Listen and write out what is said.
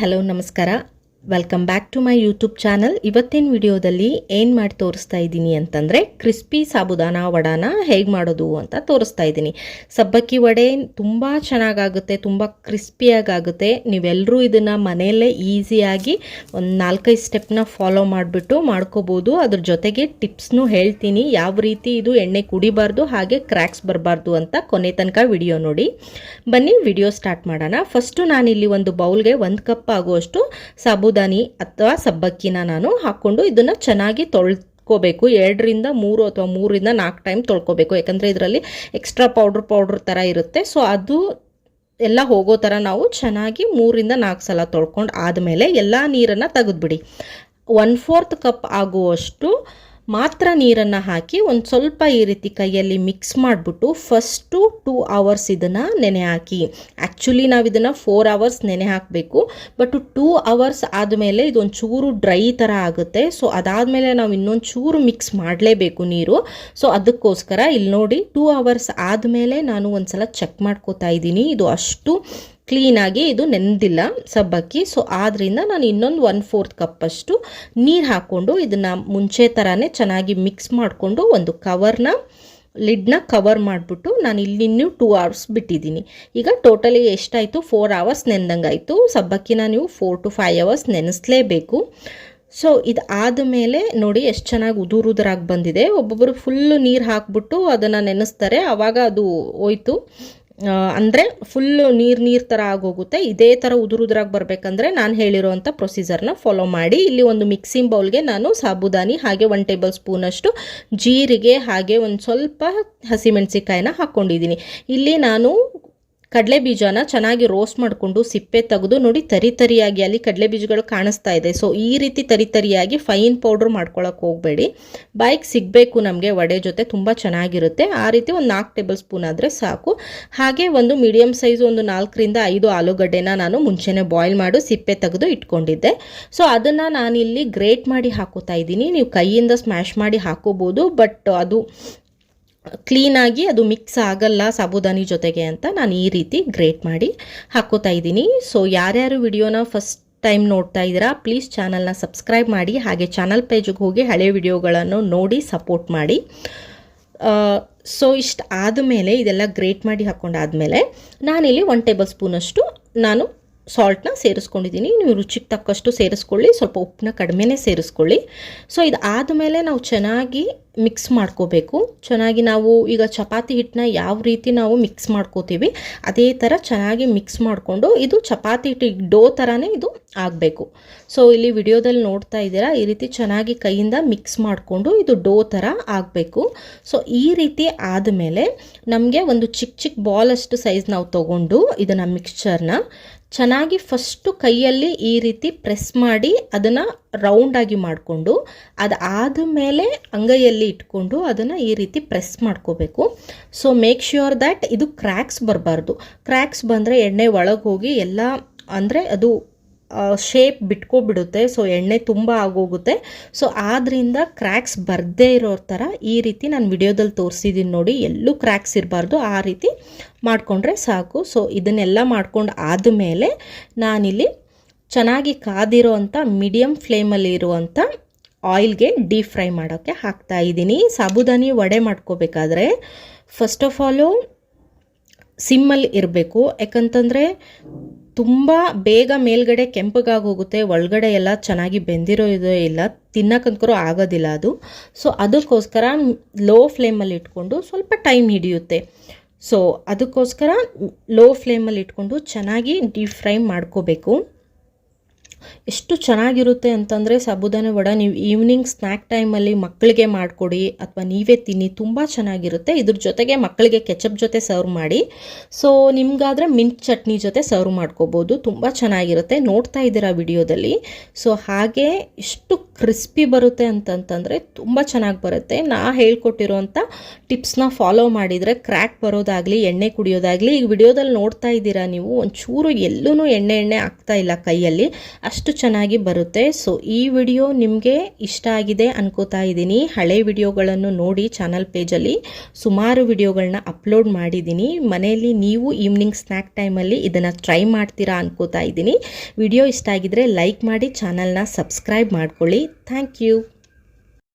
Hello ನಮಸ್ಕಾರ, welcome back to my YouTube channel. ಇವತ್ತಿನ ವಿಡಿಯೋದಲ್ಲಿ ಏನು ಮಾಡಿ ತೋರಿಸ್ತಾ ಇದ್ದೀನಿ ಅಂತಂದರೆ ಕ್ರಿಸ್ಪಿ ಸಾಬುದಾನ ವಡಾನ ಹೇಗೆ ಮಾಡೋದು ಅಂತ ತೋರಿಸ್ತಾ ಇದ್ದೀನಿ. ಸಬ್ಬಕ್ಕಿ ವಡೆ ತುಂಬ ಚೆನ್ನಾಗಾಗುತ್ತೆ, ತುಂಬ ಕ್ರಿಸ್ಪಿಯಾಗುತ್ತೆ. ನೀವೆಲ್ಲರೂ ಇದನ್ನು ಮನೆಯಲ್ಲೇ ಈಸಿಯಾಗಿ ಒಂದು 4-5 ಸ್ಟೆಪ್ನ ಫಾಲೋ ಮಾಡಿಬಿಟ್ಟು ಮಾಡ್ಕೋಬೋದು. ಅದ್ರ ಜೊತೆಗೆ ಟಿಪ್ಸ್ನೂ ಹೇಳ್ತೀನಿ, ಯಾವ ರೀತಿ ಇದು ಎಣ್ಣೆ ಕುಡಿಬಾರ್ದು ಹಾಗೆ ಕ್ರ್ಯಾಕ್ಸ್ ಬರಬಾರ್ದು ಅಂತ. ಕೊನೆ ತನಕ ವಿಡಿಯೋ ನೋಡಿ. ಬನ್ನಿ ವಿಡಿಯೋ ಸ್ಟಾರ್ಟ್ ಮಾಡೋಣ. ಫಸ್ಟು ನಾನಿಲ್ಲಿ ಒಂದು ಬೌಲ್ಗೆ 1 ಕಪ್ ಆಗುವಷ್ಟು ಸಾಬುದಾನಿ ಅಥವಾ ಸಬ್ಬಕ್ಕಿನ ನಾನು ಹಾಕ್ಕೊಂಡು ಇದನ್ನು ಚೆನ್ನಾಗಿ ತೊಳ್ಕೋಬೇಕು. 2ರಿಂದ 3 ಅಥವಾ 3ರಿಂದ 4 ಟೈಮ್ ತೊಳ್ಕೋಬೇಕು. ಯಾಕಂದರೆ ಇದರಲ್ಲಿ ಎಕ್ಸ್ಟ್ರಾ ಪೌಡ್ರ್ ಥರ ಇರುತ್ತೆ. ಸೊ ಅದು ಎಲ್ಲ ಹೋಗೋ ಥರ ನಾವು ಚೆನ್ನಾಗಿ 3ರಿಂದ 4 ಸಲ ತೊಳ್ಕೊಂಡು ಆದಮೇಲೆ ಎಲ್ಲ ನೀರನ್ನು ತೆಗೆದುಬಿಡಿ. 1/4 ಕಪ್ ಆಗುವಷ್ಟು ಮಾತ್ರ ನೀರನ್ನು ಹಾಕಿ ಒಂದು ಸ್ವಲ್ಪ ಈ ರೀತಿ ಕೈಯಲ್ಲಿ ಮಿಕ್ಸ್ ಮಾಡಿಬಿಟ್ಟು ಫಸ್ಟು 2 ಅವರ್ಸ್ ಇದನ್ನು ನೆನೆ ಹಾಕಿ. ಆ್ಯಕ್ಚುಲಿ ನಾವು ಇದನ್ನು 4 ಅವರ್ಸ್ ನೆನೆ ಹಾಕಬೇಕು, ಬಟ್ 2 ಅವರ್ಸ್ ಆದಮೇಲೆ ಇದೊಂದು ಚೂರು ಡ್ರೈ ಥರ ಆಗುತ್ತೆ. ಸೊ ಅದಾದಮೇಲೆ ನಾವು ಇನ್ನೊಂದು ಚೂರು ಮಿಕ್ಸ್ ಮಾಡಲೇಬೇಕು ನೀರು. ಸೊ ಅದಕ್ಕೋಸ್ಕರ ಇಲ್ಲಿ ನೋಡಿ 2 ಅವರ್ಸ್ ಆದಮೇಲೆ ನಾನು ಒಂದು ಸಲ ಚೆಕ್ ಮಾಡ್ಕೋತಾ ಇದ್ದೀನಿ. ಇದು ಅಷ್ಟು ಕ್ಲೀನಾಗಿ ಇದು ನೆನೆದಿಲ್ಲ ಸಬ್ಬಕ್ಕಿ. ಸೊ ಆದ್ದರಿಂದ ನಾನು ಇನ್ನೊಂದು 1/4 ಕಪ್ಪಷ್ಟು ನೀರು ಹಾಕ್ಕೊಂಡು ಇದನ್ನು ಮುಂಚೆ ಥರನೇ ಚೆನ್ನಾಗಿ ಮಿಕ್ಸ್ ಮಾಡಿಕೊಂಡು ಒಂದು ಲಿಡ್ನ ಕವರ್ ಮಾಡಿಬಿಟ್ಟು ನಾನು ಇಲ್ಲಿ ಇನ್ನೂ 2 ಅವರ್ಸ್ ಬಿಟ್ಟಿದ್ದೀನಿ. ಈಗ ಟೋಟಲಿ ಎಷ್ಟಾಯಿತು? 4 ಅವರ್ಸ್ ನೆನೆದಂಗಾಯಿತು. ಸಬ್ಬಕ್ಕಿನ ನೀವು 4 to 5 ಅವರ್ಸ್ ನೆನೆಸಲೇಬೇಕು. ಸೊ ಇದು ಆದಮೇಲೆ ನೋಡಿ ಎಷ್ಟು ಚೆನ್ನಾಗಿ ಉದುರಾಗಿ ಬಂದಿದೆ. ಒಬ್ಬೊಬ್ಬರು ಫುಲ್ಲು ನೀರು ಹಾಕ್ಬಿಟ್ಟು ಅದನ್ನು ನೆನೆಸ್ತಾರೆ, ಆವಾಗ ಅದು ಹೋಯ್ತು ಅಂದರೆ ಫುಲ್ಲು ನೀರು ಥರ ಆಗೋಗುತ್ತೆ. ಇದೇ ಥರ ಉದುರಾಗಿ ಬರಬೇಕಂದ್ರೆ ನಾನು ಹೇಳಿರೋವಂಥ ಪ್ರೊಸೀಜರ್ನ ಫಾಲೋ ಮಾಡಿ. ಇಲ್ಲಿ ಒಂದು ಮಿಕ್ಸಿಂಗ್ ಬೌಲ್ಗೆ ನಾನು ಸಾಬುದಾನಿ ಹಾಗೆ 1 ಟೇಬಲ್ ಸ್ಪೂನಷ್ಟು ಜೀರಿಗೆ ಹಾಗೆ ಒಂದು ಸ್ವಲ್ಪ ಹಸಿಮೆಣಸಿಕಾಯಿನ ಹಾಕ್ಕೊಂಡಿದ್ದೀನಿ. ಇಲ್ಲಿ ನಾನು ಕಡಲೆ ಬೀಜನ ಚೆನ್ನಾಗಿ ರೋಸ್ಟ್ ಮಾಡಿಕೊಂಡು ಸಿಪ್ಪೆ ತೆಗೆದು ನೋಡಿ ತರಿಯಾಗಿ ಅಲ್ಲಿ ಕಡಲೆ ಬೀಜಗಳು ಕಾಣಿಸ್ತಾ ಇದೆ. ಸೊ ಈ ರೀತಿ ತರಿಯಾಗಿ ಫೈನ್ ಪೌಡ್ರ್ ಮಾಡ್ಕೊಳಕ್ಕೆ ಹೋಗಬೇಡಿ. ಬಾಯಿಗೆ ಸಿಗಬೇಕು ನಮಗೆ ವಡೆ ಜೊತೆ, ತುಂಬ ಚೆನ್ನಾಗಿರುತ್ತೆ. ಆ ರೀತಿ ಒಂದು 4 ಟೇಬಲ್ ಸ್ಪೂನ್ ಆದರೆ ಸಾಕು. ಹಾಗೆ ಒಂದು ಮೀಡಿಯಮ್ ಸೈಜ್ ಒಂದು 4ರಿಂದ 5 ಆಲೂಗಡ್ಡೆನ ನಾನು ಮುಂಚೆನೇ ಬಾಯ್ಲ್ ಮಾಡಿ ಸಿಪ್ಪೆ ತೆಗೆದು ಇಟ್ಕೊಂಡಿದ್ದೆ. ಸೊ ಅದನ್ನು ನಾನಿಲ್ಲಿ ಗ್ರೇಟ್ ಮಾಡಿ ಹಾಕೋತಾ ಇದ್ದೀನಿ. ನೀವು ಕೈಯಿಂದ ಸ್ಮ್ಯಾಶ್ ಮಾಡಿ ಹಾಕೋಬೋದು, ಬಟ್ ಅದು ಕ್ಲೀನಾಗಿ ಅದು ಮಿಕ್ಸ್ ಆಗಲ್ಲ ಸಾಬುದಾನಿ ಜೊತೆಗೆ ಅಂತ ನಾನು ಈ ರೀತಿ ಗ್ರೇಟ್ ಮಾಡಿ ಹಾಕೋತಾ ಇದ್ದೀನಿ. ಸೊ ಯಾರ್ಯಾರು ವಿಡಿಯೋನ ಫಸ್ಟ್ ಟೈಮ್ ನೋಡ್ತಾ ಇದ್ದೀರಾ ಪ್ಲೀಸ್ ಚಾನಲ್ನ ಸಬ್ಸ್ಕ್ರೈಬ್ ಮಾಡಿ, ಹಾಗೆ ಚಾನಲ್ ಪೇಜಿಗೆ ಹೋಗಿ ಹಳೆ ವಿಡಿಯೋಗಳನ್ನು ನೋಡಿ ಸಪೋರ್ಟ್ ಮಾಡಿ. ಸೊ ಇಷ್ಟು ಆದಮೇಲೆ ಇದೆಲ್ಲ ಗ್ರೇಟ್ ಮಾಡಿ ಹಾಕ್ಕೊಂಡಾದಮೇಲೆ ನಾನಿಲ್ಲಿ 1 ಟೇಬಲ್ ಸ್ಪೂನಷ್ಟು ನಾನು ಸಾಲ್ಟ್ನ ಸೇರಿಸ್ಕೊಂಡಿದ್ದೀನಿ. ನೀವು ರುಚಿಗೆ ತಕ್ಕಷ್ಟು ಸೇರಿಸ್ಕೊಳ್ಳಿ, ಸ್ವಲ್ಪ ಉಪ್ಪನ್ನ ಕಡಿಮೆನೇ ಸೇರಿಸ್ಕೊಳ್ಳಿ. ಸೊ ಇದು ಆದಮೇಲೆ ನಾವು ಚೆನ್ನಾಗಿ ಮಿಕ್ಸ್ ಮಾಡ್ಕೋಬೇಕು. ಚೆನ್ನಾಗಿ ನಾವು ಈಗ ಚಪಾತಿ ಹಿಟ್ಟನ್ನ ಯಾವ ರೀತಿ ನಾವು ಮಿಕ್ಸ್ ಮಾಡ್ಕೋತೀವಿ ಅದೇ ಥರ ಚೆನ್ನಾಗಿ ಮಿಕ್ಸ್ ಮಾಡಿಕೊಂಡು ಇದು ಚಪಾತಿ ಹಿಟ್ಟು ಡೋ ಥರನೇ ಇದು ಆಗಬೇಕು. ಸೊ ಇಲ್ಲಿ ವಿಡಿಯೋದಲ್ಲಿ ನೋಡ್ತಾ ಇದ್ದೀರಾ, ಈ ರೀತಿ ಚೆನ್ನಾಗಿ ಕೈಯಿಂದ ಮಿಕ್ಸ್ ಮಾಡಿಕೊಂಡು ಇದು ಡೋ ಥರ ಆಗಬೇಕು. ಸೊ ಈ ರೀತಿ ಆದಮೇಲೆ ನಮಗೆ ಒಂದು ಚಿಕ್ಕ ಬಾಲಷ್ಟು ಸೈಜ್ ನಾವು ತೊಗೊಂಡು ಇದನ್ನು ಮಿಕ್ಸ್ಚರ್ನ ಚೆನ್ನಾಗಿ ಫಸ್ಟು ಕೈಯಲ್ಲಿ ಈ ರೀತಿ ಪ್ರೆಸ್ ಮಾಡಿ ಅದನ್ನು ರೌಂಡಾಗಿ ಮಾಡಿಕೊಂಡು ಅದಾದಮೇಲೆ ಅಂಗೈಯಲ್ಲಿ ಇಟ್ಕೊಂಡು ಅದನ್ನು ಈ ರೀತಿ ಪ್ರೆಸ್ ಮಾಡ್ಕೋಬೇಕು. ಸೊ ಮೇಕ್ ಶ್ಯೂರ್ ದ್ಯಾಟ್ ಇದು ಕ್ರ್ಯಾಕ್ಸ್ ಬರಬಾರ್ದು. ಕ್ರ್ಯಾಕ್ಸ್ ಬಂದರೆ ಎಣ್ಣೆ ಒಳಗೆ ಹೋಗಿ ಎಲ್ಲ ಅಂದರೆ ಅದು ಶೇಪ್ ಬಿಟ್ಕೊಬಿಡುತ್ತೆ. ಸೊ ಎಣ್ಣೆ ತುಂಬ ಆಗೋಗುತ್ತೆ. ಸೊ ಆದ್ದರಿಂದ ಕ್ರ್ಯಾಕ್ಸ್ ಬರದೇ ಇರೋ ಥರ ಈ ರೀತಿ ನಾನು ವಿಡಿಯೋದಲ್ಲಿ ತೋರಿಸಿದ್ದೀನಿ ನೋಡಿ, ಎಲ್ಲೂ ಕ್ರ್ಯಾಕ್ಸ್ ಇರಬಾರ್ದು, ಆ ರೀತಿ ಮಾಡಿಕೊಂಡ್ರೆ ಸಾಕು. ಸೊ ಇದನ್ನೆಲ್ಲ ಮಾಡ್ಕೊಂಡು ಆದಮೇಲೆ ನಾನಿಲ್ಲಿ ಚೆನ್ನಾಗಿ ಕಾದಿರೋ ಅಂಥ ಮೀಡಿಯಮ್ ಫ್ಲೇಮಲ್ಲಿ ಇರುವಂಥ ಆಯಿಲ್ಗೆ ಡೀಪ್ ಫ್ರೈ ಮಾಡೋಕ್ಕೆ ಹಾಕ್ತಾ ಇದ್ದೀನಿ. ಸಾಬುದಾನಿ ವಡೆ ಮಾಡ್ಕೋಬೇಕಾದ್ರೆ ಫಸ್ಟ್ ಆಫ್ ಆಲು ಸಿಮ್ಮಲ್ಲಿ ಇರಬೇಕು. ಯಾಕಂತಂದರೆ ತುಂಬ ಬೇಗ ಮೇಲ್ಗಡೆ ಕೆಂಪಗಾಗಿ ಹೋಗುತ್ತೆ, ಒಳಗಡೆ ಎಲ್ಲ ಚೆನ್ನಾಗಿ ಬೆಂದಿರೋ ಇದೋ ಇಲ್ಲ, ತಿನ್ನಕ್ಕಂತರೂ ಆಗೋದಿಲ್ಲ ಅದು. ಸೊ ಅದಕ್ಕೋಸ್ಕರ ಲೋ ಫ್ಲೇಮಲ್ಲಿ ಇಟ್ಕೊಂಡು ಸ್ವಲ್ಪ ಟೈಮ್ ಹಿಡಿಯುತ್ತೆ. ಸೊ ಅದಕ್ಕೋಸ್ಕರ ಲೋ ಫ್ಲೇಮಲ್ಲಿ ಇಟ್ಕೊಂಡು ಚೆನ್ನಾಗಿ ಡೀಪ್ ಫ್ರೈ ಮಾಡ್ಕೋಬೇಕು. ಎಷ್ಟು ಚೆನ್ನಾಗಿರುತ್ತೆ ಅಂತಂದರೆ ಸಾಬುದಾನಿ ವಡೆ ನೀವು ಈವ್ನಿಂಗ್ ಸ್ನ್ಯಾಕ್ ಟೈಮಲ್ಲಿ ಮಕ್ಕಳಿಗೆ ಮಾಡಿಕೊಡಿ ಅಥವಾ ನೀವೇ ತಿನ್ನಿ, ತುಂಬ ಚೆನ್ನಾಗಿರುತ್ತೆ. ಇದ್ರ ಜೊತೆಗೆ ಮಕ್ಕಳಿಗೆ ಕೆಚಪ್ ಜೊತೆ ಸರ್ವ್ ಮಾಡಿ. ಸೊ ನಿಮ್ಗಾದರೆ ಮಿಂಟ್ ಚಟ್ನಿ ಜೊತೆ ಸರ್ವ್ ಮಾಡ್ಕೋಬೋದು, ತುಂಬ ಚೆನ್ನಾಗಿರುತ್ತೆ. ನೋಡ್ತಾ ಇದ್ದೀರಾ ವಿಡಿಯೋದಲ್ಲಿ. ಸೊ ಹಾಗೆ ಎಷ್ಟು ಕ್ರಿಸ್ಪಿ ಬರುತ್ತೆ ಅಂತಂತಂದರೆ ತುಂಬ ಚೆನ್ನಾಗಿ ಬರುತ್ತೆ. ನಾ ಹೇಳ್ಕೊಟ್ಟಿರೋಂಥ ಟಿಪ್ಸ್ನ ಫಾಲೋ ಮಾಡಿದರೆ ಕ್ರ್ಯಾಕ್ ಬರೋದಾಗಲಿ ಎಣ್ಣೆ ಕುಡಿಯೋದಾಗಲಿ, ಈಗ ವಿಡಿಯೋದಲ್ಲಿ ನೋಡ್ತಾ ಇದ್ದೀರಾ ನೀವು ಒಂಚೂರು ಎಲ್ಲೂ ಎಣ್ಣೆ ಆಗ್ತಾ ಇಲ್ಲ ಕೈಯಲ್ಲಿ, ಅಷ್ಟು ಚೆನ್ನಾಗಿ ಬರುತ್ತೆ. ಸೊ ಈ ವಿಡಿಯೋ ನಿಮಗೆ ಇಷ್ಟ ಆಗಿದೆ ಅನ್ಕೋತಾ ಇದ್ದೀನಿ. ಹಳೆ ವಿಡಿಯೋಗಳನ್ನು ನೋಡಿ ಚಾನಲ್ ಪೇಜಲ್ಲಿ ಸುಮಾರು ವಿಡಿಯೋಗಳನ್ನ ಅಪ್ಲೋಡ್ ಮಾಡಿದ್ದೀನಿ. ಮನೆಯಲ್ಲಿ ನೀವು ಈವ್ನಿಂಗ್ ಸ್ನ್ಯಾಕ್ ಟೈಮಲ್ಲಿ ಇದನ್ನು ಟ್ರೈ ಮಾಡ್ತೀರಾ ಅನ್ಕೋತಾ ಇದ್ದೀನಿ. ವಿಡಿಯೋ ಇಷ್ಟ ಆಗಿದ್ರೆ ಲೈಕ್ ಮಾಡಿ, ಚಾನಲ್ನ ಸಬ್ಸ್ಕ್ರೈಬ್ ಮಾಡ್ಕೊಳ್ಳಿ. Thank you.